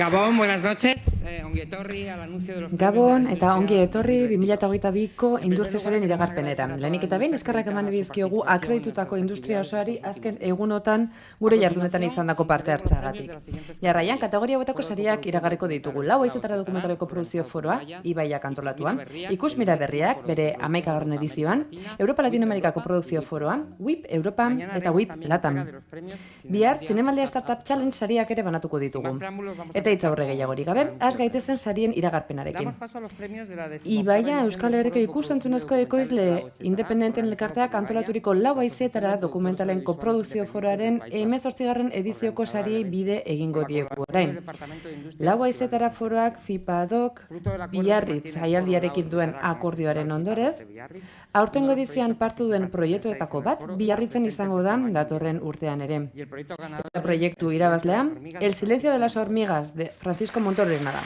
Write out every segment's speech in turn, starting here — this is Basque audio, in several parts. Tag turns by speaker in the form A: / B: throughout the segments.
A: Gabon, buenas noches. Ongi etorri al anuncio de los
B: Gabon eta ongi etorri 2022ko industriaren iragarpenetan. Lehenik eta behin eskerrak eman dizkiogu akreditutako industria osoari azken egunotan gure jardunetan izandako parte hartzeagatik. Jarraian kategoria hauetako sariak iragarriko ditugu. Lau haizetara dokumentaleko produzio foroa, Ibaiak antolatuan, Ikusmira berriak bere 11. edizioan, Europa Latinoamerikako produkzio foroan, WIP Europan eta WIP Latam. Bihar, Zinemaldia Startup Challenge sariak ere banatuko ditugu. Eta hitz aurre gehiagorik gabe, has gaitezen sarien iragarpenarekin. Ibaia Euskal Herriko ikus-entzunezko ekoizle independenten elkarteak antolaturiko lau haizetara dokumentalen koprodukzio foroaren 18. edizioko sariei bide egingo diegu orain. Lau haizetara foroak FIPADOK Biarritz jaialdiarekin duen akordioaren ondorez, aurtengo edizioan partu duen proiektuetako bat Biarritzen izango da datorren urtean ere. Eta proiektu irabazlea, El silencio de las hormigas de Francisco Montororena da.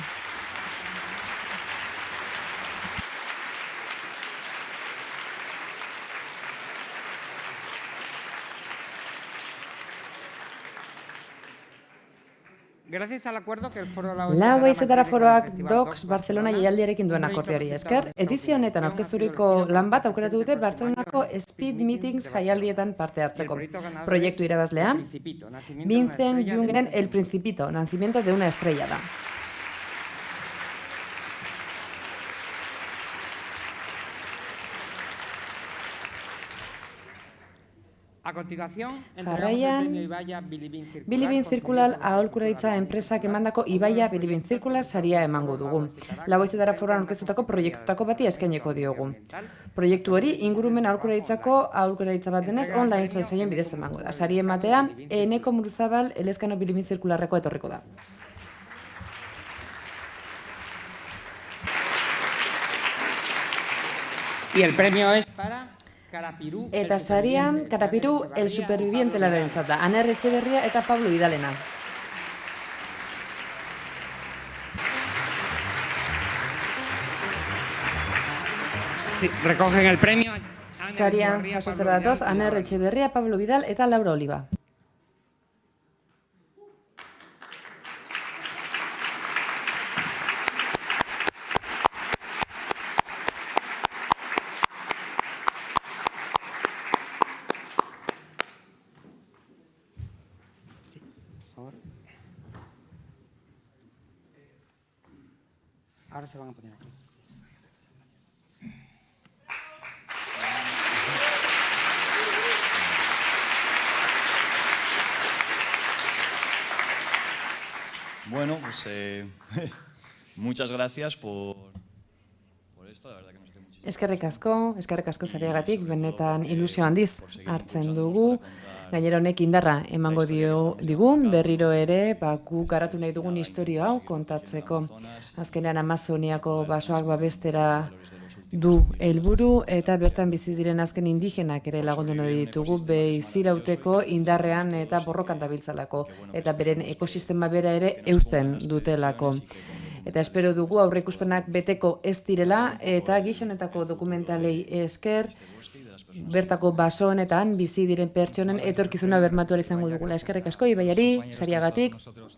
B: Lau haizetara foroak DOCS Barcelona jaialdiarekin duen akordioari esker, edizio honetan aurkezturiko lan bat aukeratu dute Barcelonako Speed Meetings jaialdietan parte hartzeko. Proiektu irabazlea, Vincent Jungeren El Principito, nacimiento de una estrella da. Jarraian, Bilibin Circular aholkularitza enpresak emandako Ibaia Bilibin Circular saria emango dugu. Lau haizetara foroan aurkeztutako proiektutako bati eskainiko diogu. Proiektu hori ingurumen aholkularitza bat denez online saioen bidez emango da. Sari ematea, Eneko Muruzabal Elezkano Bilibin Circularreko etorriko da.
A: Y el premio es para
B: Eta saria, Karapiru, El Superviviente larentzat da, Aner Etxeberria eta Pablo Vidalena.
A: Sí, recogen el premio.
B: Saria jasotzera datoz, Aner Etxeberria, Pablo Vidal eta Laura Oliva.
A: Ahora se van a poner aquí.
C: Bueno, pues muchas gracias por esto, la verdad que nos hace muchísimo.
B: Eskerrik asko sariagatik, benetan ilusio handiz hartzen dugu. Gainera honek indarra emango digun, berriro ere, gu garatu nahi dugun historio hau kontatzeko. Azkenean Amazoniako basoak babestera du helburu eta bertan bizi diren azken indigenak ere lagundu nahi ditugu bizirauteko indarrean eta borrokan dabiltzalako eta beren ekosistema bera ere eusten dutelako. Eta espero dugu aurreikuspenak beteko ez direla eta gizonetako dokumentalei esker bertako baso honetan bizi diren pertsonen etorkizuna bermatu izango dugula. Eskerrik asko Ibaiari, sariagatik.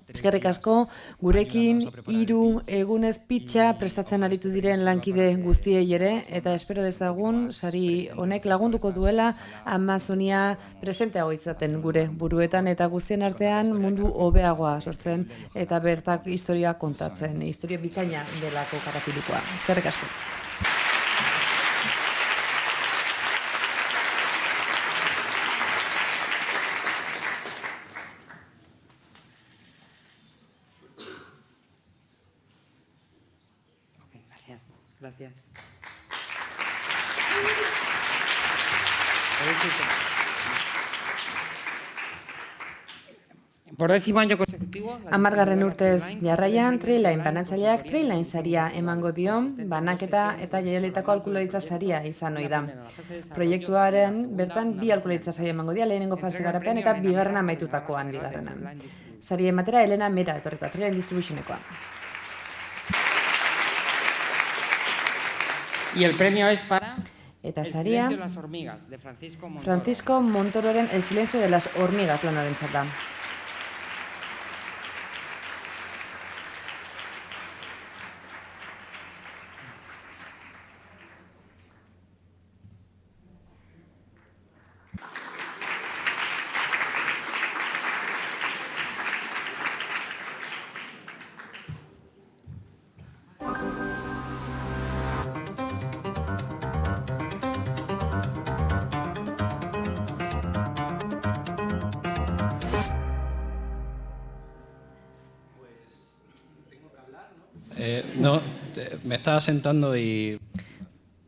B: Eskerrik asko gurekin 3 egunez pitxa prestatzen aritu diren lankide guztiei ere eta espero dezagun sari honek lagunduko duela Amazonia presenteago izaten gure buruetan eta guztien artean mundu hobeagoa sortzen eta bertak historia kontatzen. Historia bikaina delako Karapirikoa. Eskerrik asko.
A: Gracias. Por 10º año consecutivo,
B: 10. urtez jarraian Trailline banatzaileak Trailline saria emango dio, banaketa eta jaialdietako aholkularitza saria izan ohi da. Proiektuaren bertan 2 aholkularitza saria emango dira, lehenengo fase garapean eta bigarrena amaitutakoan bigarrenan. Sari ematera Elena Mera etorriko, Trailline Distributionekoa.
A: Y el premio es para
B: Eta saria
A: El silencio de las hormigas, de
B: Francisco Montororen El silencio de las hormigas lanarentzat da.
D: No, me estaba sentando y...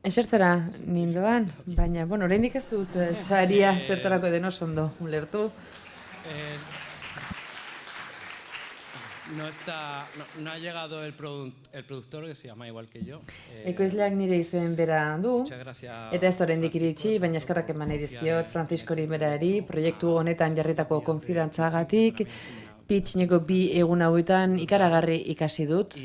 B: Esertzera nindoan, baina, bueno, oraindik ez dut saria zertarako den oso ondo ulertu.
D: No ha llegado el productor, que se llama igual que yo.
B: Ekoizleak nire izen bera du,
D: Muchas gracias.
B: eta ez da oraindik iritsi, baina eskerrak eman nahi dizkiot Franciscori berari, proiektu honetan jarritako konfidantzagatik, pitxineko 2 egun hauetan ikaragarri ikasi dut.
D: No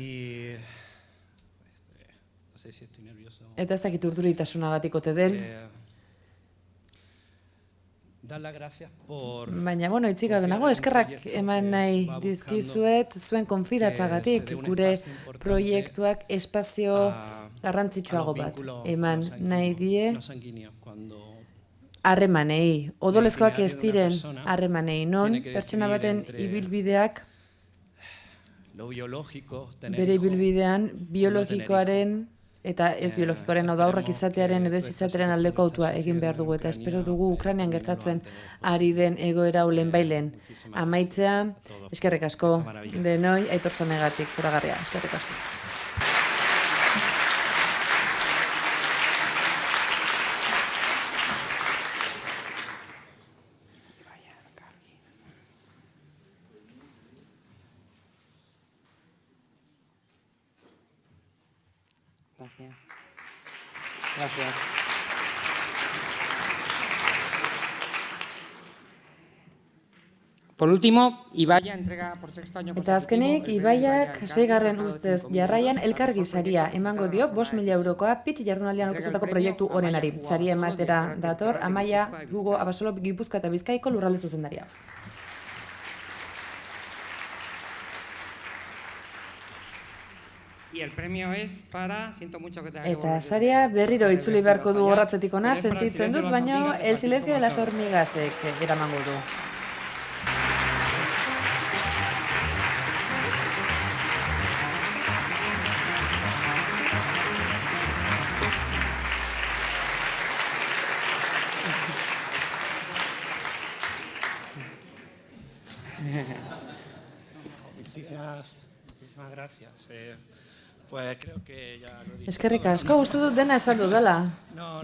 D: sé si estoy nervioso.
B: Eta ez dakit urduritasunagatik ote den.
D: Dar las gracias por...
B: Baina, bueno, itzik gabe nago, eskerrak eman nahi dizkizuet zuen konfidatzagatik, gure proiektuak espazio garrantzitsuago bat eman nahi die harremanei. Odolezkoak ez diren harremanei, non pertsona baten ibilbideak bere ibilbidean biologikoaren eta ez biologikoaren, hau da aurrak izatearen edo ez izatearen aldeko autua egin behar dugu, eta espero dugu Ukrainian gertatzen ari den egoera hau lehenbailen amaitzea. Eskerrik asko denoi, aitortzanegatik zoragarria, eskerrik asko.
A: Gracias. Gracias. Por último, Ibaia entrega por sexto año
B: Eta azkenik, Ibaiak 6. ustez jarraian elkargi saria emango dio 5.000 eurokoa pitz jardunaldian aurkeztutako proiektu honenari. Saria ematera dator Amaia Lugo Abasolo Gipuzkoa eta Bizkaiko lurralde zuzendaria.
A: Y el premio es para, siento mucho que te haga
B: Eta saria berriro itzuli beharko du gorratzetik ona, sentitzen dut, baina el silencio de las hormigasek eramango du.
D: Muchísimas gracias. Pues creo que ya lo he dicho.
B: Eskerrik asko, uste dut dena esan dudala.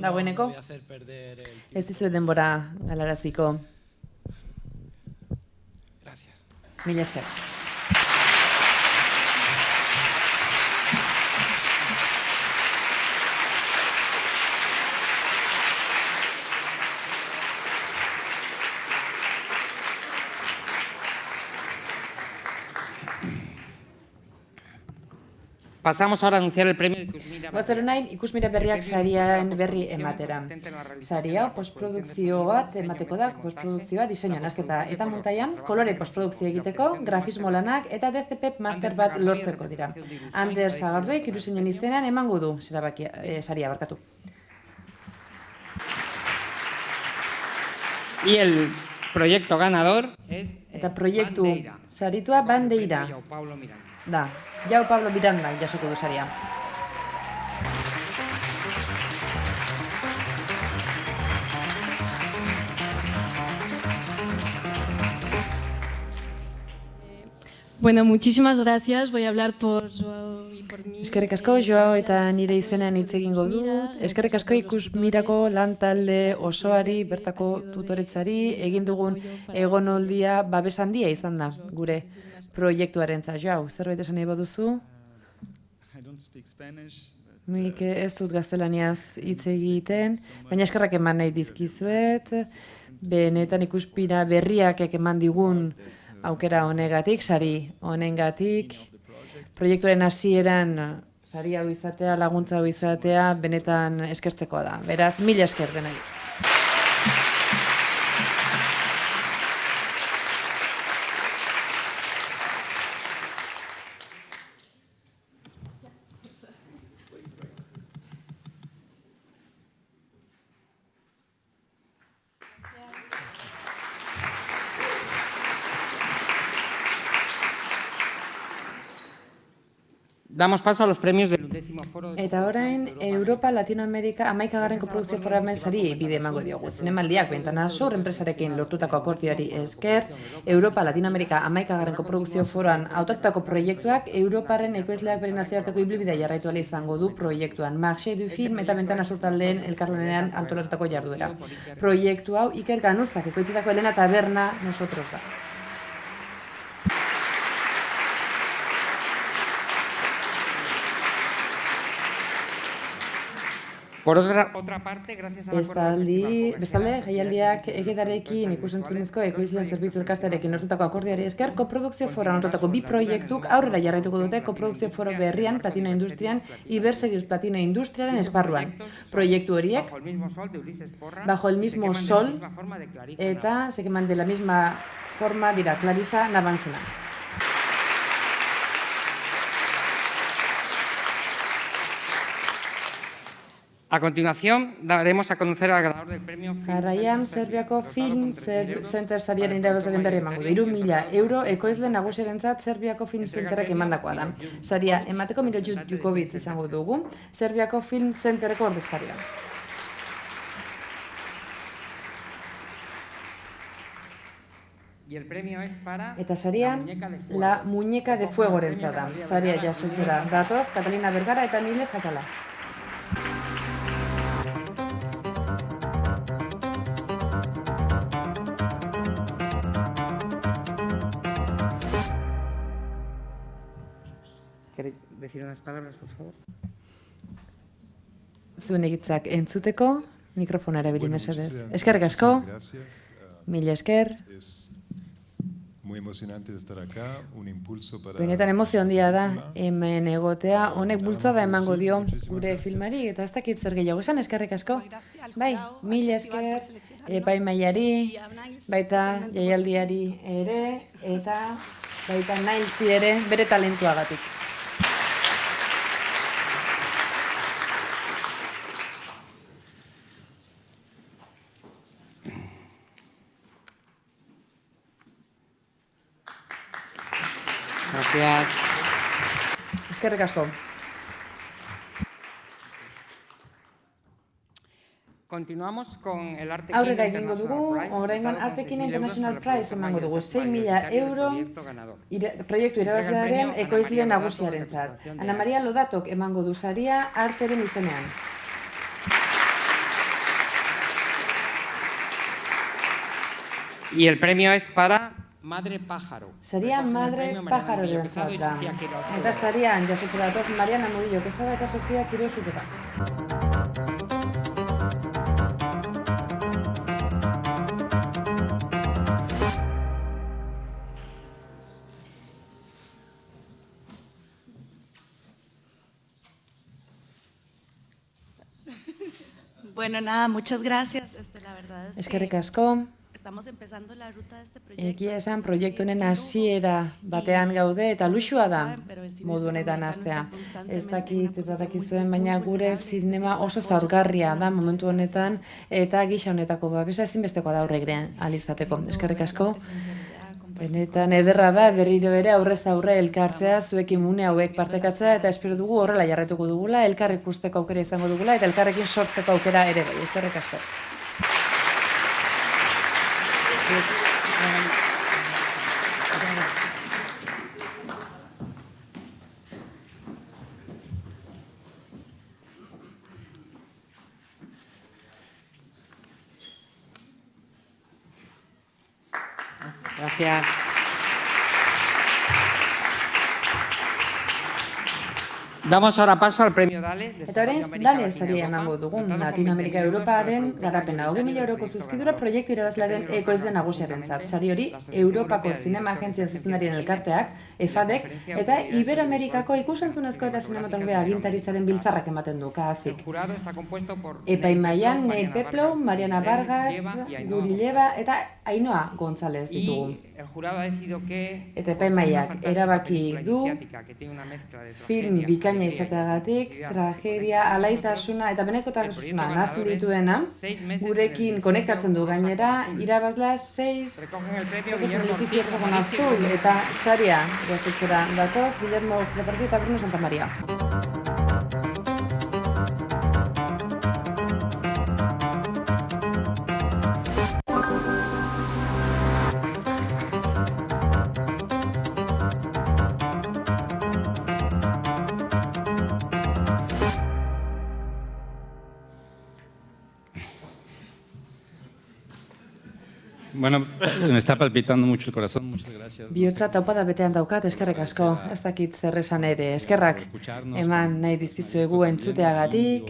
B: Dagoeneko,
D: voy a hacer perder el tiempo.
B: ez dizuet denbora galaraziko.
D: Gracias.
B: Mila esker.
A: Pasamos ahora a anunciar el premio de Ikusmira.
B: Goazen orain ikusmira berriak sariaren berri ematera. Saria postprodukzio bat emateko da, postprodukzioa diseinua nasketa eta montaian, kolore postprodukzio egiteko, grafismo lanak eta DCP master bat lortzeko dira. Ander Sagardoik iruseinen izenean emango du saria barkatu.
A: Y el proyecto ganador es
B: Eta proiektu saritua Bandeira
A: Pablo Miranda.
B: da. Jau Pablo Miranda jasoko du saria.
E: Bueno, muchísimas gracias. Voy a hablar por Joao y por mí.
B: Eskerrik asko, Joao eta nire izenean hitz egingo dut. Eskerrik asko Ikusmirako lan talde osoari, bertako tutoretzari, egin dugun egonaldia babes handia izan da gure proiektuarentzat. Joao, zerbait esan nahi baduzu? Nik ez dut gaztelaniaz hitz egiten, baina eskerrak eman nahi dizkizuet, benetan Ikuspira berriak eman digun aukera honegatik, sari honengatik, proiektuaren hasieran sari hau izatea, laguntza hau izatea, benetan eskertzekoa da. Beraz, mila esker denoi.
A: Damos paso a los premios del 11º Foro de
B: Eta orain, Europa, Latinoamerika, 11. koprodukzio forumen sari bide emango diogu. Zinemaldiak Bentana Sur enpresarekin lortutako akordioari esker, Europa, Latinoamerika, 11. koprodukzio foroan hautatutako proiektuak Europaren ekoizleak bere nazioarteko ibilbidea jarraitu ahal izango du proiektuan. Marché du Film eta Bentana Sur taldeen elkarlanean antolatutako jarduera. Proiektu hau Iker Ganuzak ekoitzitako Elena Taberna nosotros da.
A: Por otra parte, gracias al acuerdo del Festival
B: Bestalde, jaialdiak egedarekin ikusentzunezko ekoizleen zerbitzu elkartearekin lortutako akordioari esker, koprodukzio foroan anotutako bi proiektuk aurrera jarraituko dute koprodukzio foro berrian platino industrian, Iberserius platino industriaren esparruan. Proiektu horiek, Bajo el mismo sol, eta se queman de la misma forma dira Clarisa Navanzena.
A: A continuación, daremos a conocer al ganador del premio
B: Jarraian, Serbiako Film Center sariaren irabazaren berri emango da. 3.000 euro ekoizle nagusiarentzat Serbiako Film Centerrek emandakoa da. Saria emateko Milo Jukovic izango dugu, Serbiako Film Centerreko ordezkaria.
A: Y el premio es para
B: Eta saria, La Muñeca de Fuegorentzat da. Saria jasotzera datoz, Catalina Vergara eta Niles Atala.
A: ¿Queréis decir unas palabras, por favor?
B: Zuen egitzak entzuteko, mikrofona erabili mesedez. Eskerrik asko, mila esker.
F: Muy emocionante de estar acá, un impulso para...
B: Benetan emozio handia da, hemen egotea, honek bultzada emango dio gure filmari, eta ez dakit zer gehiago esan, eskerrik asko. Bai, mila esker, epaimaiari, baita jaialdiari ere, eta baita Nailsi ere, bere talentuagatik.
A: Gracias.
B: Eskerrik asko.
A: Continuamos con el Arte
B: Aurrera egingo dugu, oraingoan Artekin International Prize emango dugu, 6.000 euro proiektu irabazlearen ekoizle nagusiarentzat. Ana Maria Lodatok emango du saria arteren izenean.
A: Y el premio es para Madre Pájaro.
B: Saria Madre Pájaro erantzat da. Eta sarian jasotzera datoz Mariana Murillo Quesada eta Sofia Quiroz Urreta.
G: Bueno, nada, muchas gracias. La verdad es
B: Eskerrik asko.
G: estamos empezando la ruta de este proyecto.
B: Egia esan proiektu honen hasiera batean gaude eta luxua da modu honetan hastea. Ez dakit eta dakizuen, baina gure zinema oso zaurgarria da momentu honetan eta gisa honetako babesa ezinbestekoa da aurre alizateko. Eskerrik asko. Benetan ederra da berriro ere aurrez aurre elkartzea, zuekin une hauek partekatzea eta espero dugu horrela jarraituko dugula, elkar ikusteko aukera izango dugula eta elkarrekin sortzeko aukera ere bai. Eskerrik asko.
A: Gracias. Damos ahora paso al premio DALE.
B: Eta orain, Dale saria emango dugun Latinoamerika Europaren garapena. 20.000 euroko zuzkidura proiektu irabazlearen ekoizle nagusiarentzat. Sari hori, Europako Zinema Agentzien zuzendarien elkarteak, EFADek, eta Iberoamerikako ikusentzunezko eta zinematografia agintaritzaren biltzarrak ematen du, KAAZik. Epaimaian, Nei Peplo, Mariana Vargas, Gurileva eta Ainhoa González ditugu. Eta epaimaiak erabaki du film bikain bikaina izateagatik, tragedia, alaitasuna eta benekotasuna nazten dituena, gurekin konektatzen du gainera, irabazlea 6 edificio con azul eta saria jasotzera datoz, Guillermo Leparti eta Bruno Santamaria.
H: Bueno, me está palpitando mucho el corazón, muchas gracias.
B: Bihotza taupada betean daukat, eskerrik asko, ez dakit zer esan ere, eskerrak eman nahi dizkizuegu entzuteagatik,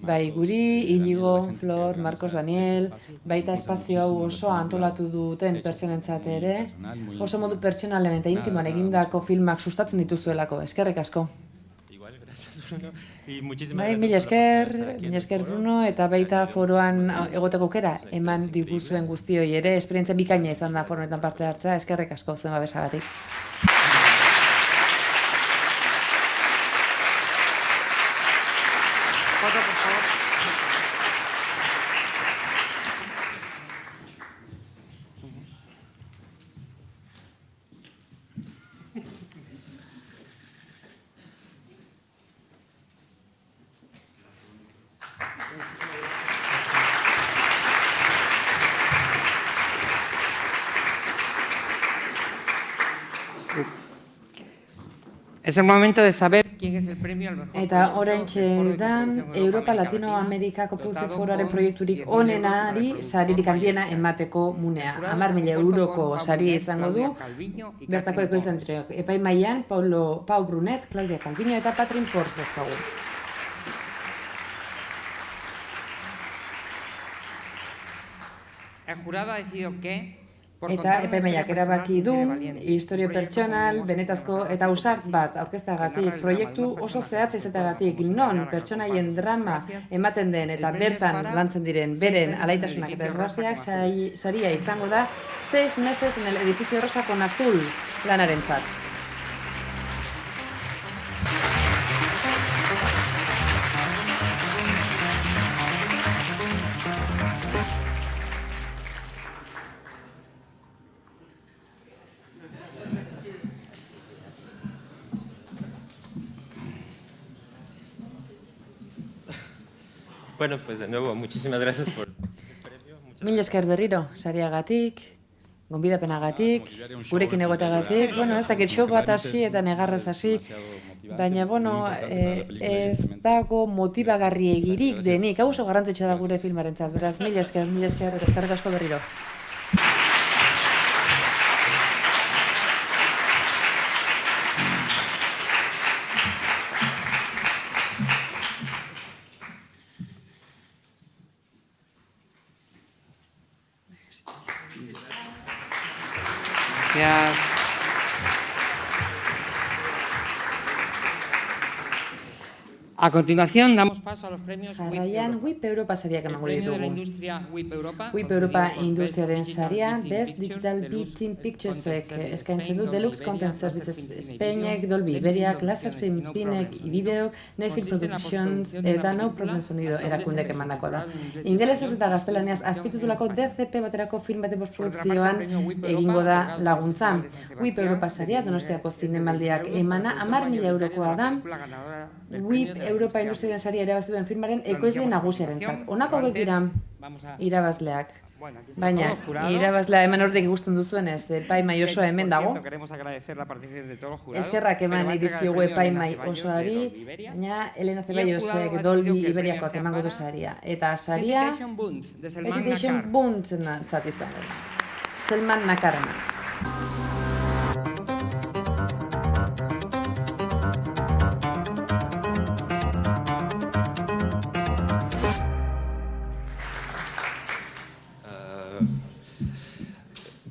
B: bai guri, Inigo, Flor, Marcos, Daniel, baita espazio hau oso antolatu duten pertsonentzat ere, oso modu pertsonalen eta intimoan egindako filmak sustatzen dituzuelako, eskerrik asko. Bai, mila esker Bruno, eta baita foroan egoteko aukera eman diguzuen guztioi ere, esperientzia bikaina izan da foroetan parte hartzea, eskerrik asko zuen babesagatik.
A: Foto, por favor. Es el momento de saber quién es el premio al mejor.
B: Eta oraintxe da Europa Latinoamerikako Produzio Foroaren proiekturik onenari saririk handiena emateko munea. 10.000 euroko saria izango du, bertako ekoizlentriok. Epaimaian Pau Brunet, Claudia Calviño eta Patrin Porz dauzkagu.
A: El jurado ha decidido que
B: Eta epaimaiak erabaki du, historio pertsonal, benetazko eta ausart bat aurkezteagatik, proiektu oso zehatza izateagatik, non pertsonaien drama ematen den eta bertan lantzen diren beren alaitasunak eta desgraziak saria izango da 6 meses en el edificio Rosa con Azul lanarentzat.
I: Bueno, pues de nuevo, muchísimas gracias por el premio.
B: Mila esker berriro, sariagatik, gonbidapenagatik, gurekin egoteagatik, bueno, ez dakit show bat hasi eta negarrez hasi, baina, bueno, ez dago motibagarriegirik denik, hau oso garrantzitsua da gure filmarentzat, beraz, mila esker, eta eskerrik asko berriro.
A: Gracias. A continuación damos paso a los premios
B: Jarraian WIP Europa sariak emango ditugu. WIP
A: Europa
B: industriaren saria, Best Digital Team Picturesek eskaintzen du Deluxe Content Services Espainek, Dolby Iberiak, Laserfilm Pinek, Ibideok, Netflix Productions eta No Problem Sonido erakundek emandako da. Ingelesez eta gaztelaniaz azpititulako DCP baterako film baten postprodukzioan egingo da laguntzan. WIP Europa saria Donostiako zinemaldiak emana 10.000 eurokoa da. WIP Europa industriaren saria irabazi duen filmaren ekoizle nagusiarentzat. Honako hauek dira irabazleak. Baina, irabazlea eman ordek ikusten duzuenez, epaimai osoa hemen dago. Eskerrak eman dizkiogu epaimai osoari, baina Elena Zebaiosek Dolby Iberiakoak emango du saria. Eta saria, Hesitation Bunds zat izango. Selman Nakarena.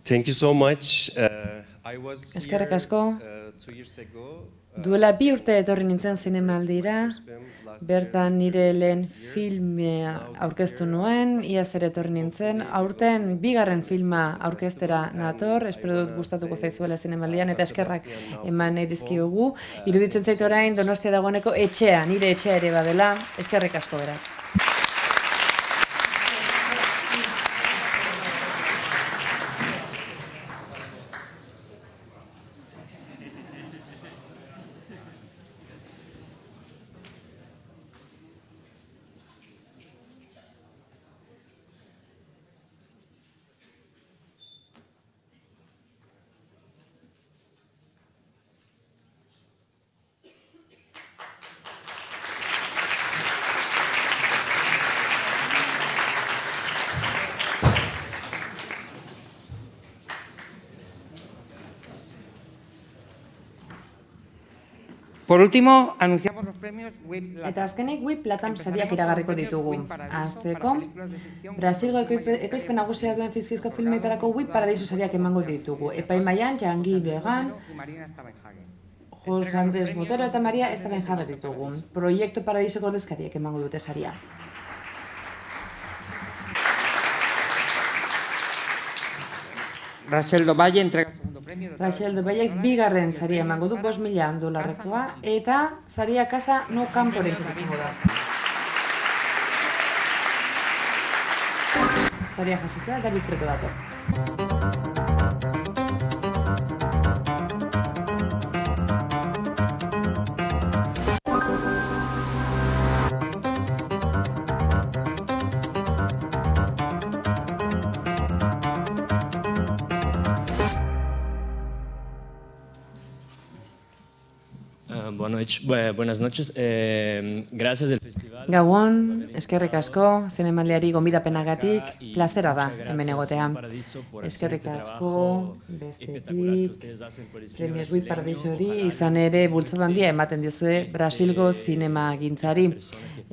I: Thank you so much. I was
B: Eskerrik asko.
I: 2 years ago.
B: Duela 2 urte etorri nintzen zinemaldira, Bertan nire lehen filmea aurkeztu nuen, iaz ere etorri nintzen, aurten bigarren filma aurkeztera nator, espero dut gustatuko zaizuela zinemaldian, eta eskerrak eman nahi dizkiogu. Iruditzen zait orain Donostia dagoeneko etxea, nire etxea ere badela, eskerrik asko beraz.
A: Por último, anunciamos los premios WIP Latam.
B: Eta azkenik WIP Latam sariak iragarriko ditugu. Azteko, Brasilgo ekoizpen nagusia duen fikziozko filmetarako WIP Paradiso sariak emango ditugu. Epaimaian, Jean-Guy Began, Jorge Andrés Botero eta Maria Estabenjabe ditugu. Proiektu Paradiso ordezkariek emango dute saria.
A: Rachel Dovalle entrega el segundo premio.
B: Rachel Dovallek bigarren saria emango du, $5.000 eta saria Casa No Camporen izango da. Saria jasotzea David Preto dator.
I: Buenas noches. Gracias del festival.
B: Gabon, eskerrik asko, zinemaldiari gonbidapenagatik, plazera da hemen egotea. Eskerrik asko, bestetik, Premios WIP Paradisori izan ere bultzada handia ematen diozue Brasilgo zinemagintzari.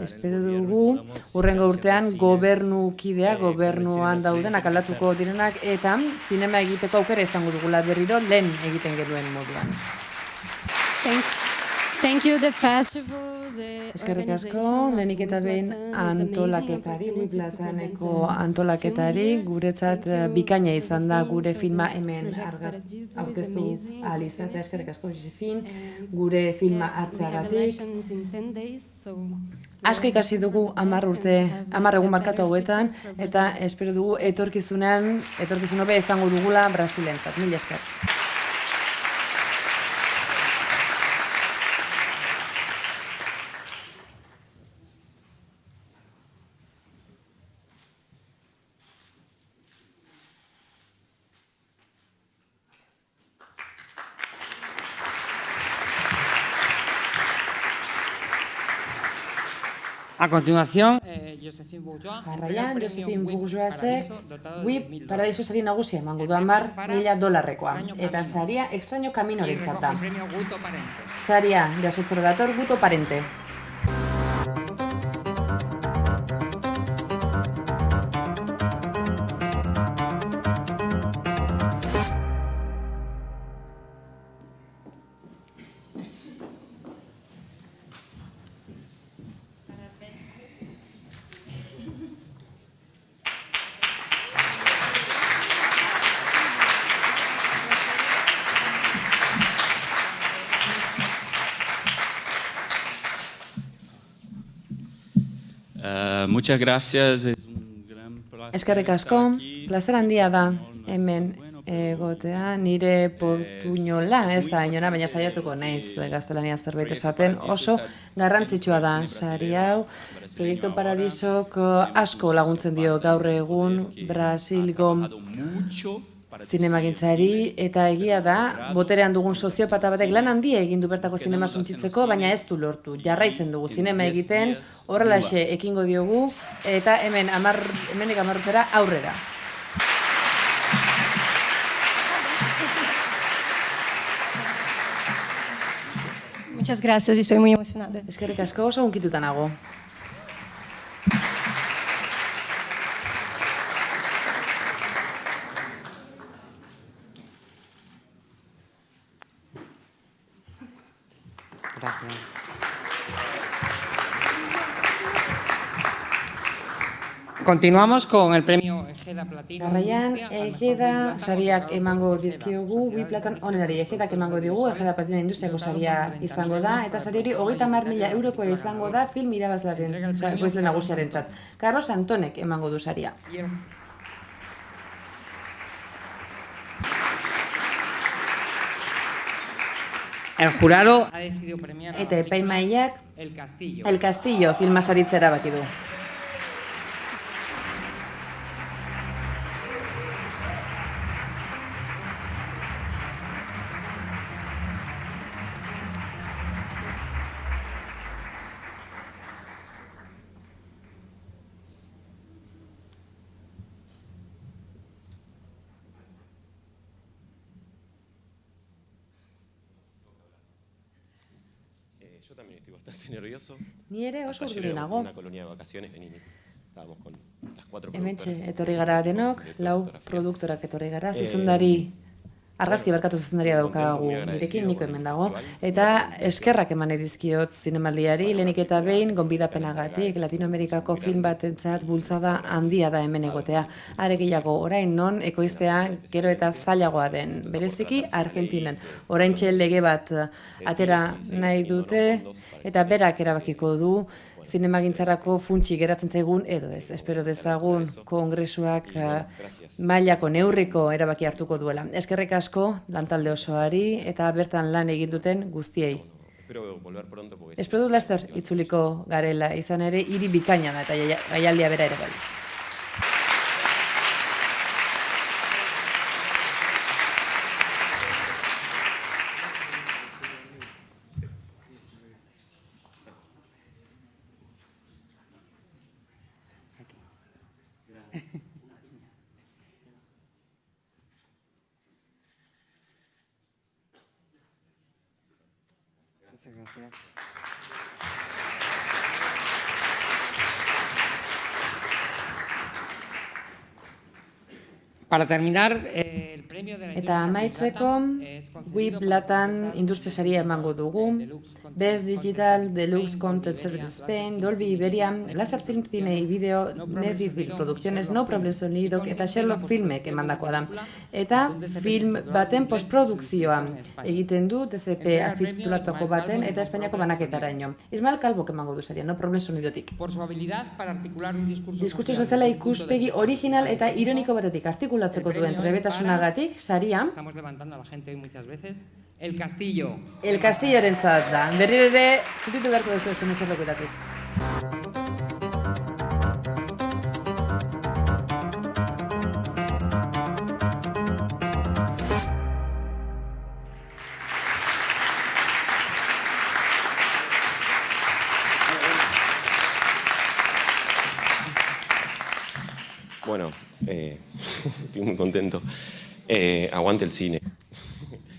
B: Espero dugu, hurrengo urtean gobernuan daudenak aldatuko direnak eta zinema egiteko aukera izango dugula berriro lehen egiten genuen moduan.
E: Thank you, the festival, the
B: eskerrik asko, lehenik eta behin antolaketari, WIP Latameko antolaketari, guretzat bikaina izan da gure filma hemen aurkeztu ahal izatea. Eskerrik asko, Josefin, gure filma hartzeagatik. Asko ikasi dugu 10 egun markatu hauetan, eta espero dugu etorkizun hobe izango dugula Brasilentzat. Mila esker.
A: A continuación, Josephine Bourgeois.
B: Jarraian, Josephine Bourgeoisek WIP Paradiso sari nagusia emango du $10.000 eta saria Extraño Caminorentzat da. Saria jasotzera dator Guto Parente.
H: Muchas gracias. Es un gran placer.
B: Eskerrik asko, plazer handia da hemen egotea, nire portuñola, ez da inona, baina saiatuko naiz gaztelania zerbait esaten, oso garrantzitsua da sari hau. Proiektu Paradisok asko laguntzen dio gaur egun Brasilgo zinemagintzari, eta egia da, boterean dugun soziopata batek lan handia egin du bertako zinema suntsitzeko, baina ez du lortu. Jarraitzen dugu zinema egiten, horrelaxe ekingo diogu, eta hemendik 10 urtera aurrera.
E: Muchas gracias y estoy muy emocionada.
B: Eskerrik asko, oso hunkituta nago.
A: Gracias. Continuamos con el premio Ejeda Platino.
B: Jarraian, Ejeda sariak emango dizkiogu, Biplatan onenari Ejedak emango digu, Ejeda Platino industriako saria izango da, eta sari hori 30.000 eurokoa izango da film irabazlearen, ekoizle nagusiarentzat. Carlos Antonek emango du saria.
A: El jurado ha decidido premiar a
B: Eta epaimahaiak
A: El Castillo.
B: El Castillo filma saritza erabaki du.
I: Yo también estoy bastante nervioso.
B: Ni ere oso
I: Hasta
B: urduri
I: ayer
B: nago.
I: una colonia de vacaciones, estábamos con las 4
B: Hementxe
I: productoras.
B: etorri gara denok, lau produktorak etorri gara, zuzendari, argazki barkatu zuzendaria daukagu nirekin, niko hemen dago, eta eskerrak eman edizkiot zinemaldiari, lehenik eta behin, gonbidapenagatik, Latinoamerikako film batentzat bultzada handia da hemen egotea. Are gehiago, orain non ekoiztea gero eta zailagoa den, bereziki Argentinan. Oraintxe lege bat atera nahi dute, eta berak erabakiko du, zinemagintzarako funtsi geratzen zaigun edo ez. Espero dezagun kongresuak mailako neurriko erabaki hartuko duela. Eskerrik asko lantalde osoari eta bertan lan egin duten guztiei. Espero dut laster itzuliko garela, izan ere hiri bikaina da eta gaialdia bera ere bai.
A: Muchas gracias. Para terminar, el premio de la
B: Eta amaitzeko, Biplatan industria saria emango dugu, Best Digital, Deluxe Content Service Spain, Dolby Iberia, Laser Film Cine y Video, Netflix Producciones, No Problem Sonidok eta Sherlock Filmek emandakoa da. Eta film baten postprodukzioa egiten du DCP azpititulatuko baten eta Espainiako banaketaraino. Ismael Calvok emango du saria, No Problem Sonidotik. Diskurtso soziala ikuspegi original eta ironiko batetik artikulatzeko duen trebetasunagatik saria
A: Estamos levantando a la gente hoy muchas veces. El Castillo.
B: El Castillorentzat da. Berriro ere zutitu beharko duzu ezen eserlekuetatik.
I: Bueno, estoy muy contento. Aguante el cine.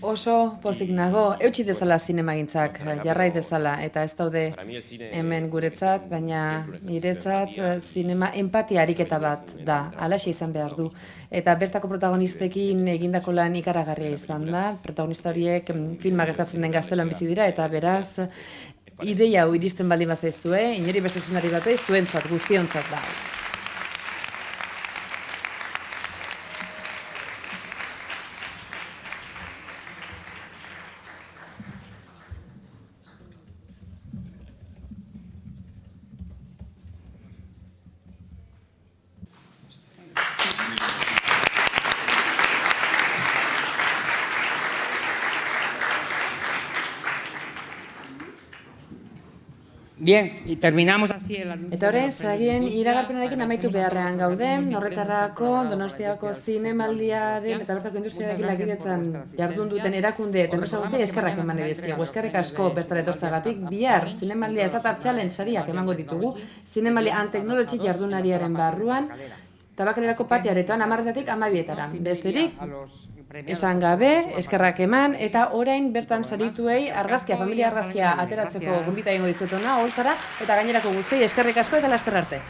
B: Oso pozik nago, eutsi dezala zinemagintzak, jarrai dezala, eta ez daude hemen guretzat, baina niretzat zinema empatia ariketa bat da, alaxe izan behar du. Eta bertako protagonistekin egindako lan ikaragarria izan da, protagonista horiek filma gertatzen den Gaztelan bizi dira, eta beraz, ideia hau iristen baldin bazaizue, inori beste zuzendari batei, zuentzat, guztiontzat da.
A: Bien, y terminamos así el anuncio.
B: Eta orain, sarien iragarpenarekin amaitu beharrean gaude, horretarako Donostiako zinemaldiaren eta bertako industriarekin lakidetzan jardun duten erakunde eta enpresa guztiei eskerrak eman dizkiegu. Eskerrik asko bertara etortzagatik. Bihar Zinemaldia Startup Challenge sariak emango ditugu, Zinemaldia and Technology jardunariaren barruan, Tabakalerako patiaretan 10:00 12:00. Besterik, esan gabe, eskerrak eman, eta orain bertan sarituei argazkia, familia argazkia ateratzeko gonbita egingo dizuetona, holtzara, eta gainerako guztiei eskerrik asko eta laster arte.